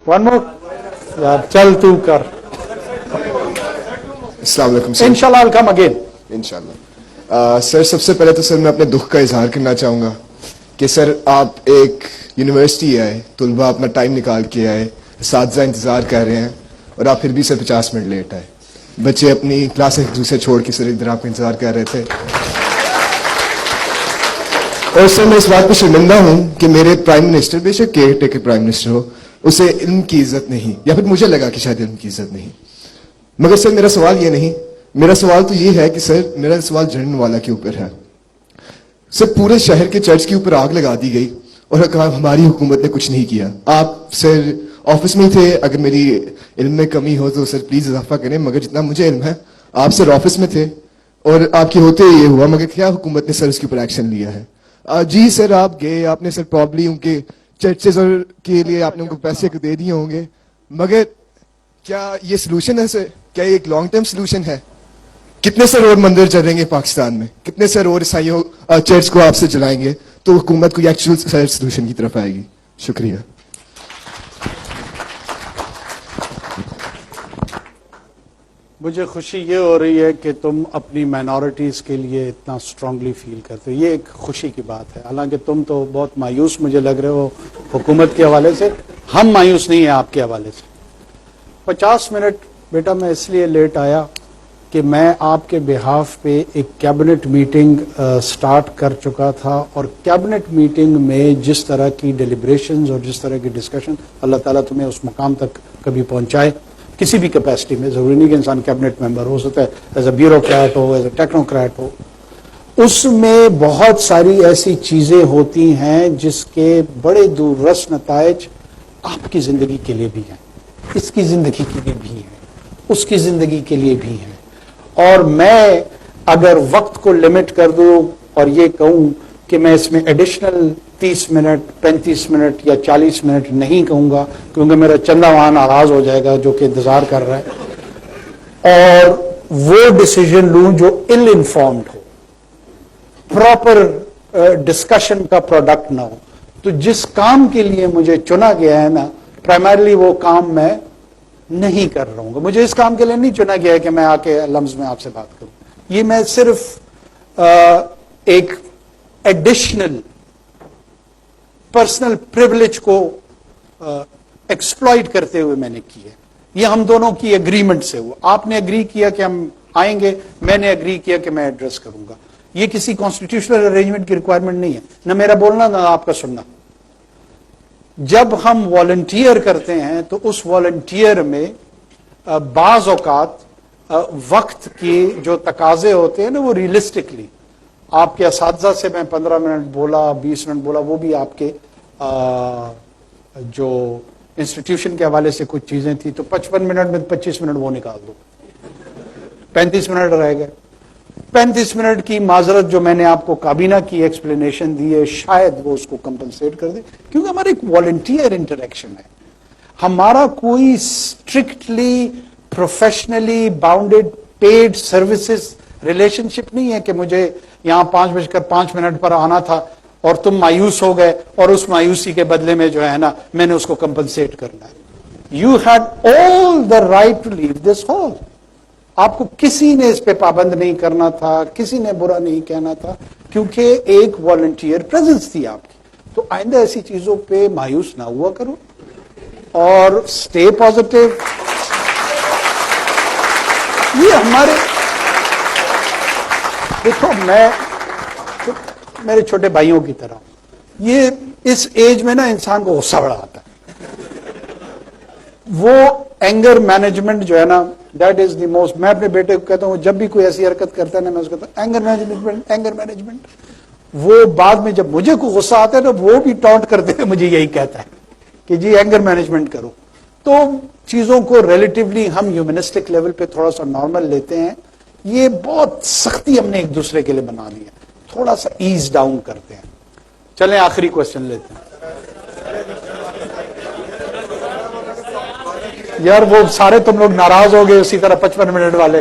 One more यार, चल तू कर। अस्सलाम वालेकुम सर। इंशाल्लाह I'll come again। इंशाल्लाह। सर सबसे पहले तो सर मैं अपने दुख का इजहार करना चाहूँगा कि सर आप एक यूनिवर्सिटी आए, तुलबा अपना टाइम निकाल के आए, असातिज़ा इंतज़ार कर रहे हैं और आप फिर भी सर 50 मिनट लेट आए। बच्चे अपनी क्लास एक दूसरे छोड़ के सर इधर आपका इंतज़ार कर रहे थे। और सर मैं इस बात पर शर्मिंदा हूँ कि मेरे प्राइम मिनिस्टर, बेशक केयर टेकर प्राइम मिनिस्टर हो, उसे इल्म की इज्जत नहीं, या फिर मुझे लगा कि शायद इल्म की इज्जत नहीं। मगर सर मेरा सवाल ये नहीं, मेरा सवाल तो ये है कि सर मेरा सवाल जड़न वाला के ऊपर है। सर पूरे शहर के चर्च के ऊपर आग लगा दी गई और कहा हमारी हुकूमत ने कुछ नहीं किया। आप सर ऑफिस में ही थे, अगर मेरी इल्म में कमी हो तो सर प्लीज इजाफा करें, मगर जितना मुझे इल्म है आप सर ऑफिस में थे और आपके होते ये हुआ, मगर क्या हुकूमत ने सर उसके ऊपर एक्शन लिया है? जी सर आप गए, आपने सर प्रॉब्ली उनके चर्चेज और के लिए आपने उनको पैसे दे दिए होंगे, मगर क्या ये सोल्यूशन है सर? क्या ये एक लॉन्ग टर्म सोल्यूशन है? कितने सर और मंदिर चलेंगे पाकिस्तान में? कितने सर और ईसाइयों चर्च को आपसे जलाएंगे तो हुकूमत को एक्चुअल सोल्यूशन की तरफ आएगी? शुक्रिया। मुझे खुशी ये हो रही है कि तुम अपनी माइनॉरिटीज़ के लिए इतना स्ट्रांगली फील करते हो, ये एक खुशी की बात है। हालांकि तुम तो बहुत मायूस मुझे लग रहे हो हुकूमत के हवाले से, हम मायूस नहीं हैं आपके हवाले से। 50 मिनट बेटा मैं इसलिए लेट आया कि मैं आपके बिहाफ पे एक कैबिनेट मीटिंग स्टार्ट कर चुका था, और कैबिनेट मीटिंग में जिस तरह की डिलिब्रेशंस और जिस तरह की डिस्कशन, अल्लाह ताला तुम्हें उस मुकाम तक कभी पहुंचाए किसी भी कैपेसिटी में। जरूरी नहीं कि इंसान कैबिनेट मेंबर हो सकता है, एज अ ब्यूरोक्रेट हो, एज अ टेक्नोक्रेट हो। उसमें बहुत सारी ऐसी चीजें होती हैं जिसके बड़े दूररस नताइज आपकी जिंदगी के लिए भी हैं, इसकी जिंदगी के लिए भी हैं, उसकी जिंदगी के लिए भी हैं। और मैं अगर वक्त को लिमिट कर दूं और ये कहूं कि मैं इसमें एडिशनल 30 मिनट 35 मिनट या 40 मिनट नहीं कहूंगा, क्योंकि मेरा चंदा वहां नाराज हो जाएगा जो कि इंतजार कर रहा है, और वो डिसीजन लूं जो इल इन्फॉर्म्ड हो, प्रॉपर डिस्कशन का प्रोडक्ट ना हो। तो जिस काम के लिए मुझे चुना गया है ना, प्राइमरली वो काम मैं नहीं कर रहा हूँ। मुझे इस काम के लिए नहीं चुना गया है कि मैं आके लम्स में आपसे बात करूं। ये मैं सिर्फ एक एडिशनल पर्सनल प्रिविलेज को एक्सप्लॉइट करते हुए मैंने की है। ये हम दोनों की एग्रीमेंट से हुआ। आपने एग्री किया कि हम आएंगे, मैंने एग्री किया कि मैं एड्रेस करूंगा। ये किसी कॉन्स्टिट्यूशनल अरेंजमेंट की रिक्वायरमेंट नहीं है, ना मेरा बोलना ना आपका सुनना। जब हम वॉलंटियर करते हैं तो उस वॉलंटियर में बाज औकात वक्त की जो तकाजे होते हैं ना, वो रियलिस्टिकली आपके असातिज़ा से मैं 15 मिनट बोला, 20 मिनट बोला, वो भी आपके जो इंस्टीट्यूशन के हवाले से कुछ चीजें थी, तो 55 मिनट में 25 मिनट वो निकाल दो, 35 मिनट रह गए। 35 मिनट की माजरत जो मैंने आपको काबीना की एक्सप्लेनेशन दी है, शायद वो उसको कंपनसेट कर दे, क्योंकि हमारा एक वॉलंटियर इंटरेक्शन है। हमारा कोई strictly professionally bounded paid services relationship नहीं है कि मुझे यहां 5:05 पर आना था और तुम मायूस हो गए और उस मायूसी के बदले में जो है ना मैंने उसको कंपनसेट करना है। You had all the right to leave this hall. आपको किसी ने इस पे पाबंद नहीं करना था, किसी ने बुरा नहीं कहना था, क्योंकि एक वॉलंटियर प्रेजेंस थी आपकी। तो आइंदा ऐसी चीजों पे मायूस ना हुआ करो और स्टे पॉजिटिव। ये हमारे, देखो मैं तो मेरे छोटे भाइयों की तरह, ये इस एज में ना इंसान को गुस्सा बड़ा आता है। वो एंगर मैनेजमेंट जो है ना, दैट इज द मोस्ट। मैं अपने बेटे को कहता हूं, जब भी कोई ऐसी हरकत करता है ना, मैं उसको कहता हूं एंगर मैनेजमेंट, एंगर मैनेजमेंट। वो बाद में जब मुझे को गुस्सा आता है ना, वो भी टॉन्ट करते हुए मुझे यही कहता है कि जी एंगर मैनेजमेंट करो। तो चीजों को रिलेटिवली हम ह्यूमनिस्टिक लेवल पे थोड़ा सा नॉर्मल लेते हैं। ये बहुत सख्ती हमने एक दूसरे के लिए बना ली है, थोड़ा सा ईज डाउन करते हैं। चलें आखिरी क्वेश्चन लेते हैं। यार वो सारे तुम लोग नाराज हो गए उसी तरह 55 मिनट वाले।